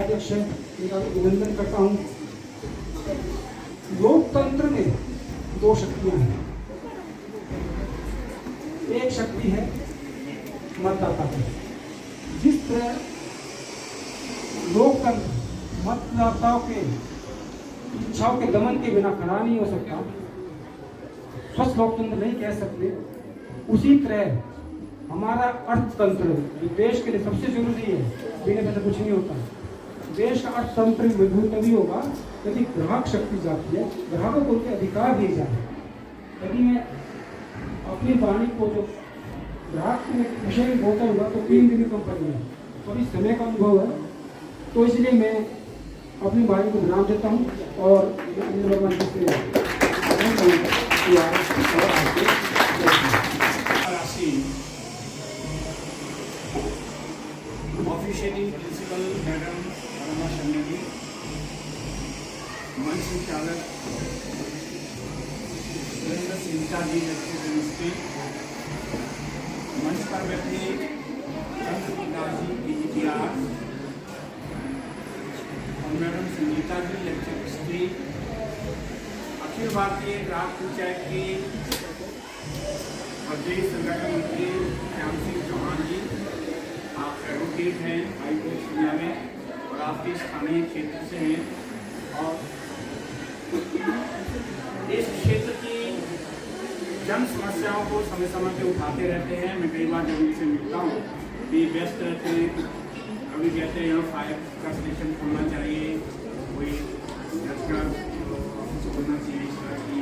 अध्यक्ष है, इनका अभिनंदन करता हूँ। लोकतंत्र में दो शक्तियाँ हैं। एक शक्ति है मतदाता की। जिस तरह लोकतंत्र मतदाताओं के इच्छाओं के दमन के बिना खड़ा नहीं हो सकता, स्वस्थ लोकतंत्र नहीं कह सकते, उसी तरह हमारा अर्थतंत्र जो देश के लिए सबसे जरूरी है, बिना पैसे कुछ नहीं होता। देश का अर्थतंत्र मजबूत तभी होगा यदि ग्राहक शक्ति जाती है, ग्राहकों को उनके अधिकार दिए जाए। यदि मैं अपनी वाणी को जो ग्राहक के विषय में बोलता होगा तो 3 दिन कम पड़ेगा, तो अभी समय का अनुभव है, तो इसलिए मैं अपनी वाणी को विराम देता हूँ और ऑफिशियलिंग प्रिंसिपल मैडम अरुणा शर्मा जी, मंच संचालक सुरेंद्र सिंह जी, केमिस्ट्री, मंच पर बैठे चंद्रप्रकाश जी PGTR और मैडम संगीता जी लेक्चर हिस्ट्री, अखिल भारतीय ग्राहक पंचायत के प्रदेश संगठन मंत्री श्याम सिंह चौहान जी, आप एडवोकेट हैं हाईकोर्ट शिमला में और आपके स्थानीय क्षेत्र से हैं और इस क्षेत्र की जन समस्याओं को समय समय पे उठाते रहते हैं। मैं कई बार जब उनसे मिलता हूँ भी व्यस्त रहते हैं, कभी कहते हैं यहाँ फायर का स्टेशन खोलना चाहिए, कोई खोलना चाहिए, इस तरह की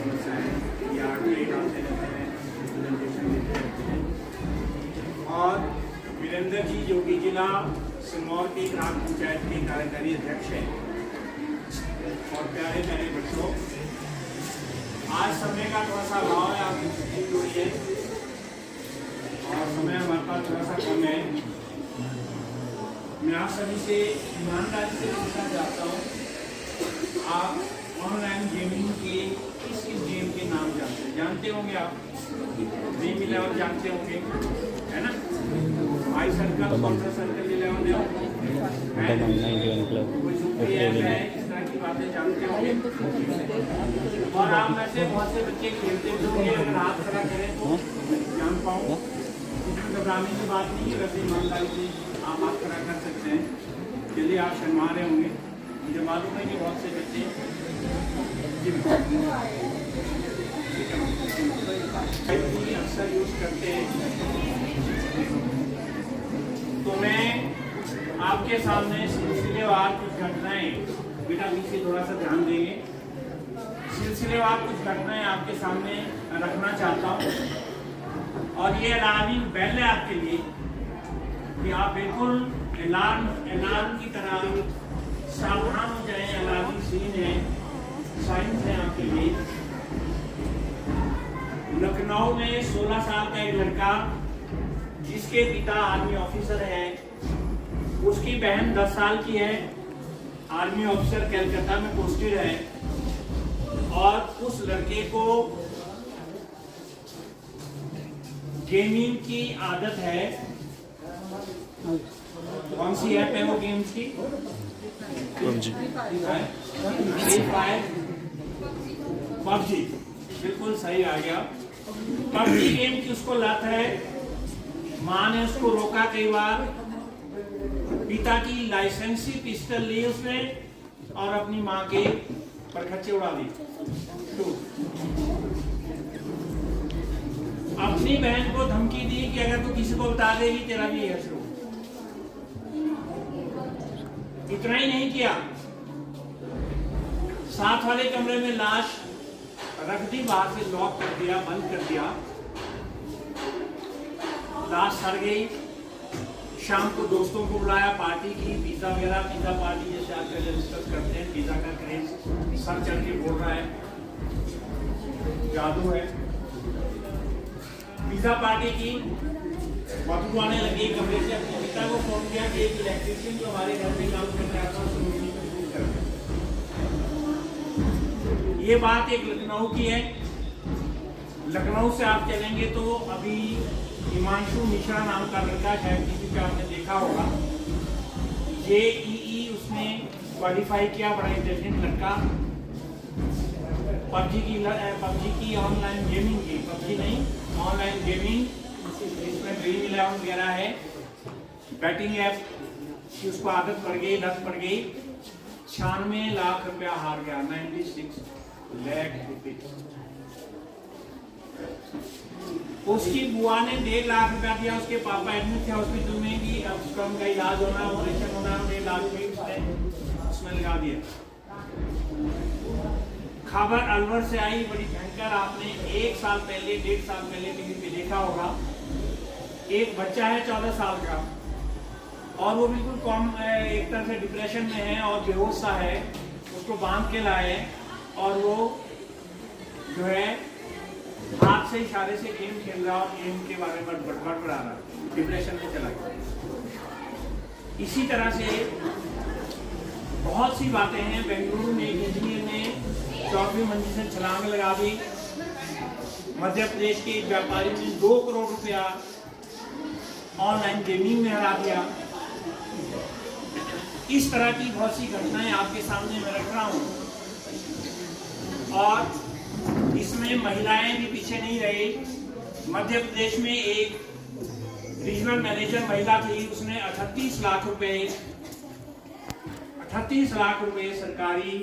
समस्याएँ या आते रहते हैं, प्रेजेंटेशन देते रहते हैं। और वीरेंद्र जी जो कि जिला सिरमौर के ग्राम पंचायत के कार्यकारी अध्यक्ष हैं। और प्यारे प्यारे बच्चों, आज समय का थोड़ा सा अभाव है, आपकी छुट्टी हुई है और समय हमारे पास थोड़ा सा कम है। मैं आप सभी से ईमानदारी से पूछना चाहता हूँ, आप ऑनलाइन गेमिंग के किस गेम के नाम जानते होंगे? आप ड्रीम 11 जानते होंगे, है ना? माई सर्कल, कौन सा सर्कल 11 है? कोई सुप्री ऐप है, इस तरह की बातें जानते होंगे। और आप में से बहुत से बच्चे खेलते होंगे, अगर हाथ खड़ा करें तो जान पाऊँ, इसमें घबराने की बात नहीं है। वैसे ईमानदारी से आप हाथ खड़ा कर सकते हैं। चलिए, आप शर्मा रहे होंगे, मुझे मालूम है कि बहुत से बच्चे अक्सर यूज करते हैं। तो मैं आपके सामने सिलसिलेवार कुछ घटनाएं, बेटा पीछे थोड़ा सा ध्यान देंगे, सिलसिलेवार कुछ घटनाएं आपके सामने रखना चाहता हूं। और ये अलार्मिंग बेल है आपके लिए कि आप बिल्कुल अलार्म की तरह सावधान हो जाएं। अलार्मिंग सीन है, साइंस है आपके लिए। लखनऊ में 16 साल का एक लड़का जिसके पिता आर्मी ऑफिसर है, उसकी बहन 10 साल की है, आर्मी ऑफिसर कलकत्ता में पोस्टेड है, और उस लड़के को गेमिंग की आदत है। कौन सी ऐप है वो गेम्स की? पबजी, बिल्कुल सही आ गया। पबजी गेम की उसको लत है। माँ ने उसको रोका कई बार, पिता की लाइसेंसी पिस्टल ली उसने और अपनी माँ के परखच्चे उड़ा दी। अपनी बहन को धमकी दी कि अगर तू किसी को बता देगी तेरा भी यही शुरू। इतना ही नहीं किया, साथ वाले कमरे में लाश रख दी, बाहर से लॉक कर दिया, बंद कर दिया। लाश सड़ गई। शाम को दोस्तों को बुलाया, पार्टी की, पिज्जा वगैरह, पिज्जा पार्टी जैसे आजकल डिस्कस करते हैं, पिज्जा का क्रेज सर चढ़ के बोल रहा है, जादू है। पिज्जा पार्टी की, बदबू आने लगी कमरे से। अपने पिता को फोन किया कि एक इलेक्ट्रिशियन जो हमारे घर में काम कर रहा था उसको रोटी को शुरू कर। ये बात एक लखनऊ की है। लखनऊ से आप चलेंगे तो अभी हिमांशु मिश्रा नाम का लड़का, शायद किसी पे आपने देखा होगा, JEE उसने क्वालिफाई किया, बड़ा इंटेलिजेंट लड़का। पबजी की ऑनलाइन गेमिंग की, पबजी नहीं ऑनलाइन गेमिंग, इसमें ड्रीम 11 वगैरह है, बैटिंग ऐप की उसको आदत पड़ गई, लत पड़ गई। 96 लाख रुपया हार गया, 96 लाख रुपए। उसकी बुआ ने 1.5 लाख रुपया दिया, उसके पापा एडमिट थे हॉस्पिटल में कि अब उसका उनका इलाज होना, ऑपरेशन होना, 1.5 लाख रुपये उसने लगा दिया। खबर अलवर से आई, बड़ी भयंकर, आपने 1 साल पहले 1.5 साल पहले टीवी पे देखा होगा। एक बच्चा है 14 साल का और वो बिल्कुल एक तरह से डिप्रेशन में है और बेहोश सा है, उसको बांध के लाए और वो जो है हाथ से इशारे से गेम खेल रहा और गेम के बारे में बड़बड़ा रहा, डिप्रेशन में चला गया। इसी तरह से बहुत सी बातें हैं। बेंगलुरु में एक इंजीनियर ने 4वीं मंजिल से छलांग लगा दी। मध्य प्रदेश के व्यापारी ने 2 करोड़ रुपया ऑनलाइन गेमिंग में हरा दिया। इस तरह की बहुत सी घटनाएं आपके सामने मैं रख रहा हूं और इसमें महिलाएं भी पीछे नहीं रही। मध्य प्रदेश में एक रीजनल मैनेजर महिला थी, उसने 38 लाख रुपए सरकारी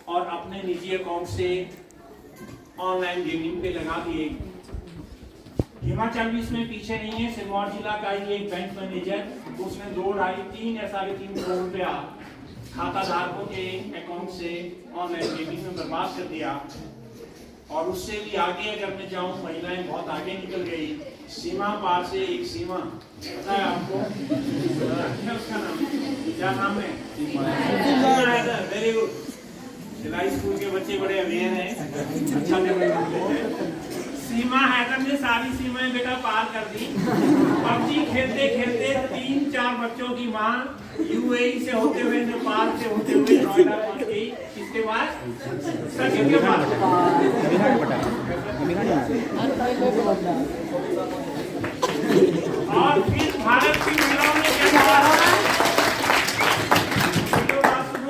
और अपने निजी अकाउंट से ऑनलाइन गेमिंग पे लगा दिए। हिमाचल भी इसमें पीछे नहीं है। सिरमौर जिला का ही एक बैंक मैनेजर, उसने 2, 2.5, 3 या 3.5 करोड़ रुपया खाता धारकों के अकाउंट से ऑनलाइन गेमिंग में बर्बाद कर दिया। और उससे भी आगे अगर मैं जाऊं, महिलाएं बहुत आगे निकल गई। सीमा पार से एक सीमा, पता है आपको उसका नाम क्या नाम है? Very good. सिलाई स्कूल के बच्चे बड़े अवेयर हैं, अच्छा सीमा हैदर ने सारी सीमाएं बेटा पार कर दी। पबजी खेलते खेलते 3-4 बच्चों की मां UAE से होते हुए, नेपाल से होते हुए नोएडा पहुंच गई। इसके बाद सचिन के बाद और फिर भारत की महिलाओं ने क्या किया?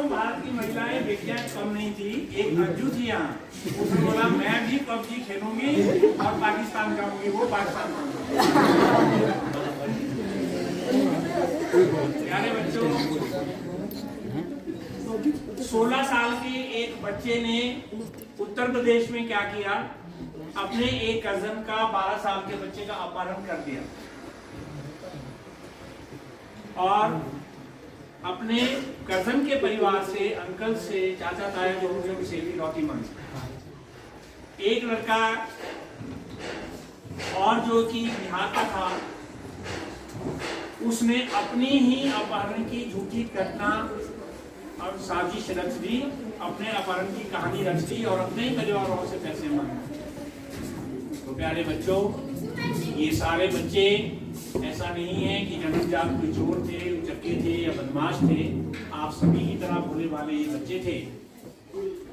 भारत की महिलाएं बेटियां कम नहीं थी, एक अंजू थी यहाँ, उसने बोला मैं भी पबजी खेलूंगी और पाकिस्तान जाऊंगी, वो पाकिस्तान। प्यारे बच्चों, 16 साल के एक बच्चे ने उत्तर प्रदेश में क्या किया, अपने एक कजन का 12 साल के बच्चे का अपहरण कर दिया और अपने कजन के परिवार से, अंकल से, चाचा ताया दोनों से भी लौटी मांगी। एक लड़का और जो कि बिहार का था, उसने अपनी ही अपहरण की झूठी घटना और साजिश रच दी, अपने अपहरण की कहानी रच दी और अपने ही परिवार वालों से पैसे मांगे। तो प्यारे बच्चों, ये सारे बच्चे ऐसा नहीं है कि जन्मजात कोई चोर थे, उचक्के थे या बदमाश थे। आप सभी की तरह भोले वाले ये बच्चे थे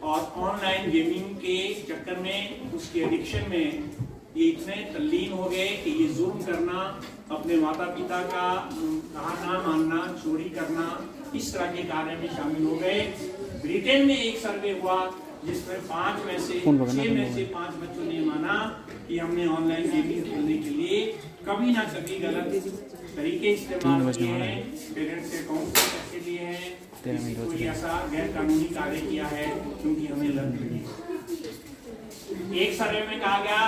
और ऑनलाइन गेमिंग के चक्कर में, उसके एडिक्शन में ये इतने तल्लीन हो गए कि ये जुर्म करना, अपने माता पिता का कहा ना मानना, चोरी करना, इस तरह के कार्य में शामिल हो गए। ब्रिटेन में एक सर्वे हुआ जिसमें 6 में से 5 बच्चों ने माना कि हमने ऑनलाइन गेमिंग खेलने के लिए कभी ना कभी गलत तरीके इस्तेमाल किए हैं, पेरेंट्स के अकाउंट से पैसे लिए हैं, कोई ऐसा गैर कानूनी कार्य किया है क्योंकि हमें लत लगी। एक सर्वे में कहा गया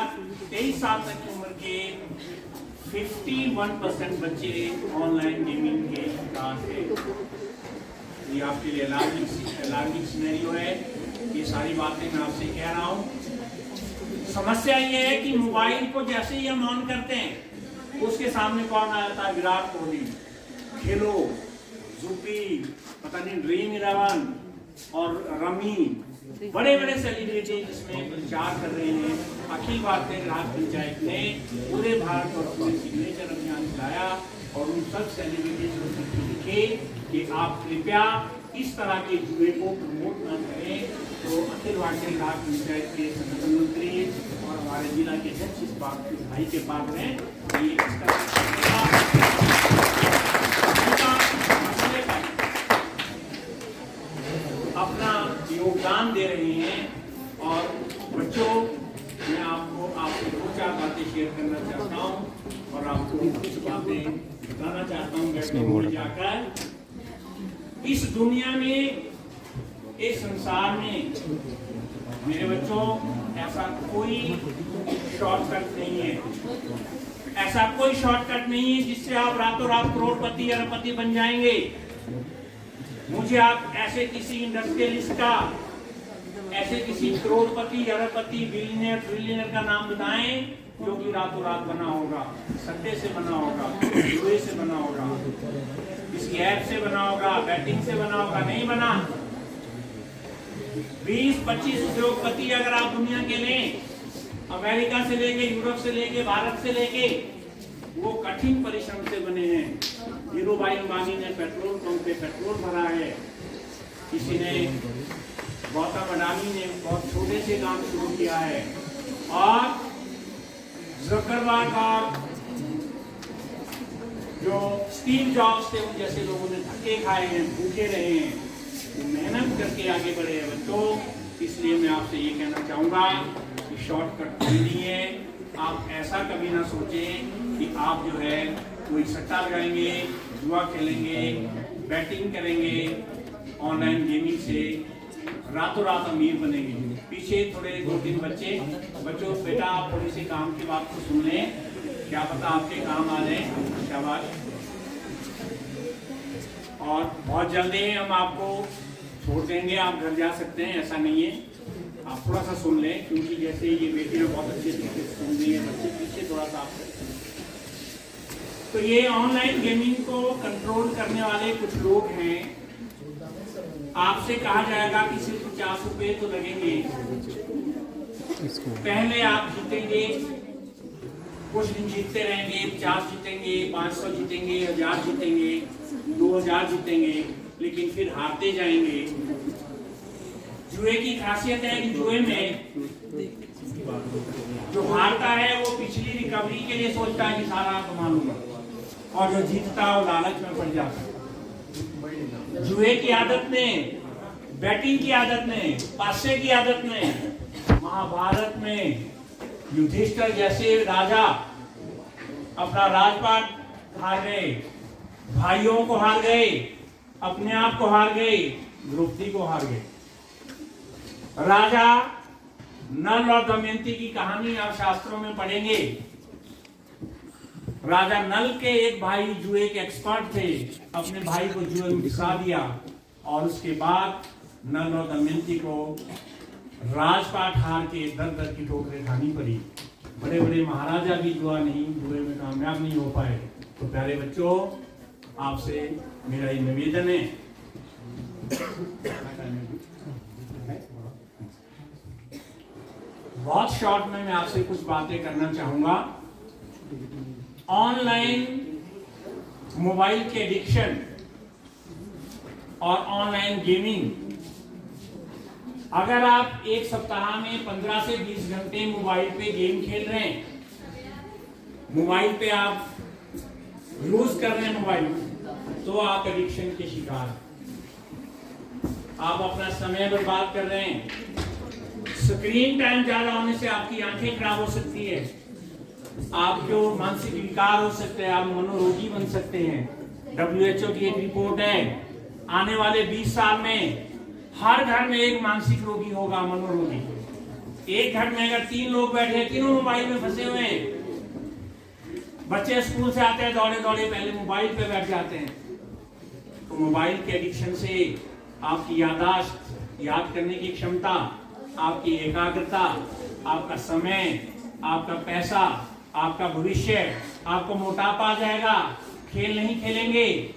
23 साल तक की उम्र के 51% बच्चे ऑनलाइन गेमिंग के शिकार थे। ये आपके लिए अलार्मिंग सिनेरियो है। ये सारी बातें मैं आपसे कह रहा हूँ। समस्या ये है कि मोबाइल को जैसे ही हम ऑन करते हैं, उसके सामने कौन आ जाता है? विराट कोहली, खेलो, जुपी, पता नहीं ड्रीम 11 और रमी, बड़े बड़े सेलिब्रिटी जिसमें प्रचार कर रहे हैं। अखिल भारतीय ग्राहक पंचायत ने पूरे भारत और पूरे सिग्नेचर अभियान चलाया और उन सब सेलिब्रिटीज को लिखे कि आप कृपया इस तरह के जुए को प्रमोट न करें। तो अखिल भारतीय ग्राहक पंचायत के संगठन मंत्री और हमारे जिला के अध्यक्ष इस बात भाई के पास में ये इस तरह बातें बताना चाहता हूँ बैठकर जाकर। इस दुनिया में, इस संसार में मेरे बच्चों, ऐसा कोई शॉर्टकट नहीं है। ऐसा कोई शॉर्टकट नहीं है जिससे आप रातों रात करोड़पति अरबपति बन जाएंगे। मुझे आप ऐसे किसी इंडस्ट्रियलिस्ट का, ऐसे किसी करोड़पति अरबपति बिलियनियर ट्रिलियनियर का नाम बताएं जो कि रातों रात बना होगा, सट्टे से बना होगा, जुए से बना होगा, किसी ऐप से बना होगा, बैटिंग से बना होगा। नहीं बना। 20-25 उद्योगपति अगर आप दुनिया के लें, अमेरिका से लेके, यूरोप से लेके, भारत से लेके, वो कठिन परिश्रम से बने हैं। धीरूभाई अंबानी ने पेट्रोल पंप पे पेट्रोल भरा है। किसी ने, गौतम अडानी ने बहुत छोटे से काम शुरू किया है। और ज़करबर्ग और जो स्टीव जॉब्स थे, उन जैसे लोगों ने धक्के खाए हैं, भूखे रहे हैं, मेहनत करके आगे बढ़े हैं बच्चों। इसलिए मैं आपसे ये कहना चाहूंगा कि शॉर्टकट नहीं है। आप ऐसा कभी ना सोचें कि आप जो है कोई सट्टा लगाएंगे, जुआ खेलेंगे, बैटिंग करेंगे, ऑनलाइन गेमिंग से रातों रात अमीर बनेंगे। पीछे थोड़े 2-3 बच्चों, बेटा आप थोड़ी सी काम की बात को सुन लें, क्या पता आपके काम आ जाए। शाबाश। और बहुत जल्दी हम आपको छोड़ देंगे, आप घर जा सकते हैं, ऐसा नहीं है। आप थोड़ा सा सुन लें, क्योंकि जैसे ये बेटी ने बहुत अच्छे तरीके से सुन ली है, बच्चे पीछे थोड़ा सा आप। तो ये ऑनलाइन गेमिंग को कंट्रोल करने वाले कुछ लोग हैं। आपसे कहा जाएगा कि सिर्फ 50 रुपए तो लगेंगे, पहले आप जीतेंगे, कुछ दिन जीतते रहेंगे, 50 जीतेंगे, 500 जीतेंगे, 1000 जीतेंगे, 2000 जीतेंगे, लेकिन फिर हारते जाएंगे। जुए की खासियत है कि जुए में जो हारता है वो पिछली रिकवरी के लिए सोचता है कि सारा कमा लूंगा, और जो जीतता है वो लालच में पड़ जाता है। जुए की आदत ने, बैटिंग की आदत ने, पासे की आदत ने, महाभारत में युधिष्ठिर जैसे राजा अपना राजपाट हार गए, भाइयों को हार गए, अपने आप को हार गए, द्रौपदी को हार गए। राजा नल और दमयंती की कहानी आप शास्त्रों में पढ़ेंगे। राजा नल के एक भाई जुए के एक्सपर्ट थे, अपने भाई को जुए में फंसा दिया, और उसके बाद नल और दमयंती को राजपाट हार के दर की ठोकरें खानी पड़ी। बड़े बड़े महाराजा भी जुए में कामयाब नहीं हो पाए। तो प्यारे बच्चों, आपसे मेरा ये निवेदन है, बहुत शॉर्ट में मैं आपसे कुछ बातें करना चाहूंगा। ऑनलाइन मोबाइल के एडिक्शन और ऑनलाइन गेमिंग, अगर आप एक सप्ताह में 15 से 20 घंटे मोबाइल पे गेम खेल रहे हैं, मोबाइल पे आप यूज कर रहे हैं मोबाइल, तो आप एडिक्शन के शिकार हैं। आप अपना समय बर्बाद कर रहे हैं। स्क्रीन टाइम ज्यादा होने से आपकी आंखें खराब हो सकती है, आपको मानसिक विकार हो सकते हैं, आप मनोरोगी बन सकते हैं। WHO की एक रिपोर्ट है, आने वाले 20 साल में हर घर में एक मानसिक रोगी होगा, मनोरोगी। एक घर में अगर 3 लोग बैठे, तीनों मोबाइल में फंसे हुए हैं। बच्चे स्कूल से आते हैं, दौड़े दौड़े पहले मोबाइल पे बैठ जाते हैं। तो मोबाइल के एडिक्शन से आपकी याददाश्त, याद करने की क्षमता, आपकी एकाग्रता, आपका समय, आपका पैसा, आपका भविष्य, आपको मोटापा आ जाएगा। खेल नहीं खेलेंगे,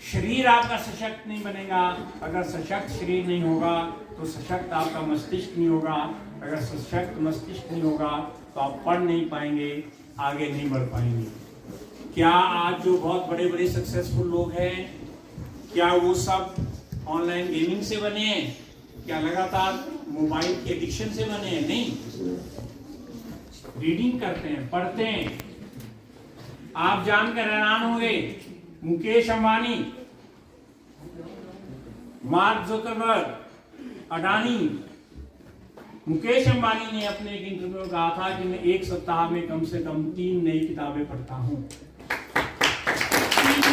शरीर आपका सशक्त नहीं बनेगा। अगर सशक्त शरीर नहीं होगा तो सशक्त आपका मस्तिष्क नहीं होगा। अगर सशक्त मस्तिष्क नहीं होगा तो आप पढ़ नहीं पाएंगे, आगे नहीं बढ़ पाएंगे। क्या आज जो बहुत बड़े बड़े सक्सेसफुल लोग हैं, क्या वो सब ऑनलाइन गेमिंग से बने हैं? क्या लगातार मोबाइल के एडिक्शन से बने हैं? नहीं, रीडिंग करते हैं, पढ़ते हैं। आप जानकर हैरान होंगे, मुकेश अंबानी, मार्क जुकरबर्ग, अडानी, मुकेश अंबानी ने अपने एक इंटरव्यू में कहा था कि मैं एक सप्ताह में कम से कम 3 नई किताबें पढ़ता हूं।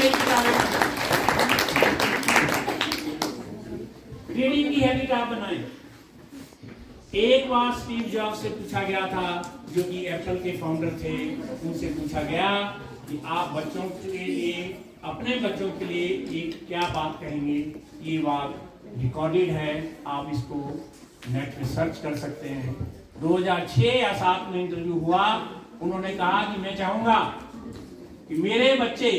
नई किताबें पढ़ें, रीडिंग की हैबिट आप बनाएं। एक बार स्टीव जॉब्स से पूछा गया था, जो कि एप्पल के फाउंडर थे, उनसे पूछा गया कि आप बच्चों के लिए, अपने बच्चों के लिए एक क्या बात कहेंगे। ये बात रिकॉर्डेड है, आप इसको नेट पे सर्च कर सकते हैं। 2006 या 2007 में इंटरव्यू हुआ, उन्होंने कहा कि मैं चाहूंगा कि मेरे बच्चे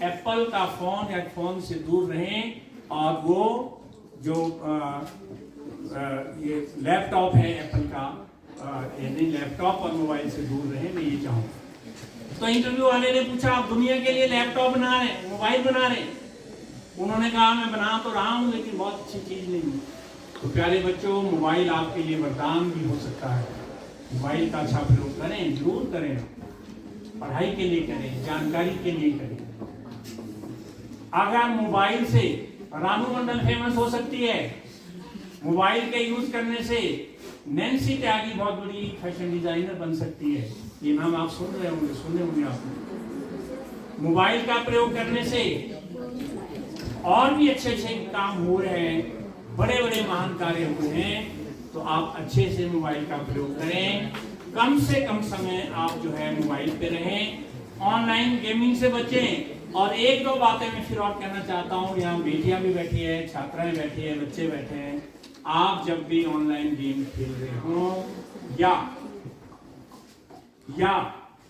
एप्पल का फोन या फोन से दूर रहें, और वो जो ये लैपटॉप है एप्पल का, यानी लैपटॉप और मोबाइल से दूर रहे, मैं ये चाहूंगा। तो इंटरव्यू वाले ने पूछा, आप दुनिया के लिए लैपटॉप बना रहे हैं, मोबाइल बना रहे हैं? उन्होंने कहा, मैं बना तो रहा हूं, लेकिन बहुत अच्छी चीज नहीं है। तो प्यारे बच्चों, मोबाइल आपके लिए वरदान भी हो सकता है। मोबाइल का अच्छा प्रयोग करें, जरूर करें, पढ़ाई के लिए करें, जानकारी के लिए करें। अगर मोबाइल से रानू मंडल फेमस हो सकती है, मोबाइल के यूज करने से नैन्सी त्यागी बहुत बड़ी फैशन डिजाइनर बन सकती है। ये नाम आप सुने होंगे आप। मोबाइल का प्रयोग करने से और भी अच्छे अच्छे काम हो रहे हैं, बड़े बड़े महान कार्य हुए हैं। तो आप अच्छे से मोबाइल का प्रयोग करें, कम से कम समय आप जो है मोबाइल पे रहें, ऑनलाइन गेमिंग से बचें। और एक दो बातें मैं फिर और कहना चाहता हूँ, यहाँ बेटियां भी बैठी है, छात्राएं बैठी है, बच्चे बैठे हैं। आप जब भी ऑनलाइन गेम खेल रहे हो या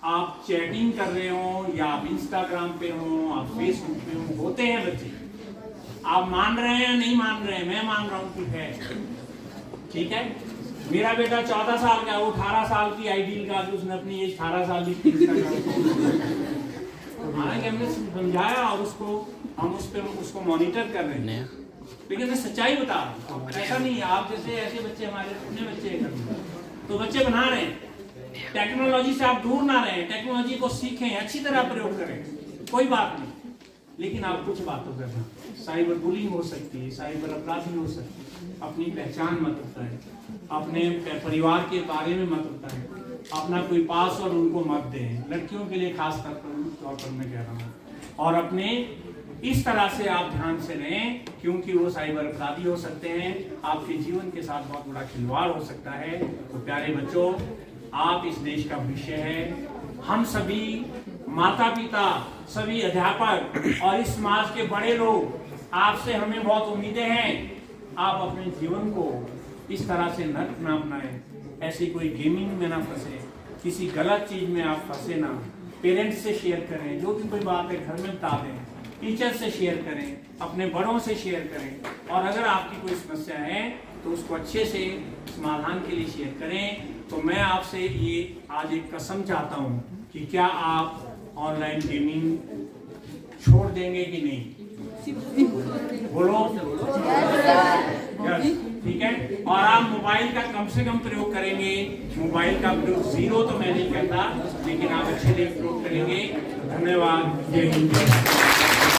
आप चैटिंग कर रहे हो, या आप इंस्टाग्राम पे हो, आप फेसबुक पे हो, होते हैं बच्चे, आप मान रहे हैं या नहीं मान रहे हैं, मैं मान रहा हूं कि है, ठीक है। मेरा बेटा 14 साल का, वो 18 साल की आइडियल का, उसने अपनी एज 18 साल की हालांकि हमने समझाया और हम उसको मॉनिटर कर रहे हैं, लेकिन मैं सच्चाई बता रहा हूँ। ऐसा नहीं है, आप जैसे ऐसे बच्चे हमारे अपने बच्चे हैं, तो बच्चे बना रहे हैं। टेक्नोलॉजी से आप दूर ना रहें, टेक्नोलॉजी को सीखें, अच्छी तरह प्रयोग करें, कोई बात नहीं। लेकिन आप कुछ बातों पर ध्यान, साइबर बुलिंग हो सकती है, साइबर अपराधी हो सकती है, अपनी पहचान मत बताएं, अपने परिवार के बारे में मत बताएं, अपना कोई पासवर्ड उनको मत दें, लड़कियों के लिए खास तौर पर मैं कह रहा हूँ। और अपने इस तरह से आप ध्यान से रहें, क्योंकि वो साइबर अपराधी हो सकते हैं, आपके जीवन के साथ बहुत बड़ा खिलवाड़ हो सकता है। तो प्यारे बच्चों, आप इस देश का भविष्य है। हम सभी माता पिता, सभी अध्यापक और इस समाज के बड़े लोग, आपसे हमें बहुत उम्मीदें हैं। आप अपने जीवन को इस तरह से नर्क ना अपनाएं, ऐसी कोई गेमिंग में ना फंसे, किसी गलत चीज में आप फंसे ना। पेरेंट्स से शेयर करें, जो भी कोई बात है घर में बता दें, टीचर से शेयर करें, अपने बड़ों से शेयर करें। और अगर आपकी कोई समस्या है तो उसको अच्छे से समाधान के लिए शेयर करें। तो मैं आपसे ये आज एक कसम चाहता हूँ कि क्या आप ऑनलाइन गेमिंग छोड़ देंगे कि नहीं? बोलो यस, ठीक है। और आप मोबाइल का कम से कम प्रयोग करेंगे। मोबाइल का प्रयोग 0 तो मैं नहीं कहता, लेकिन आप अच्छे लिए प्रयोग करेंगे। धन्यवाद। जय हिंद।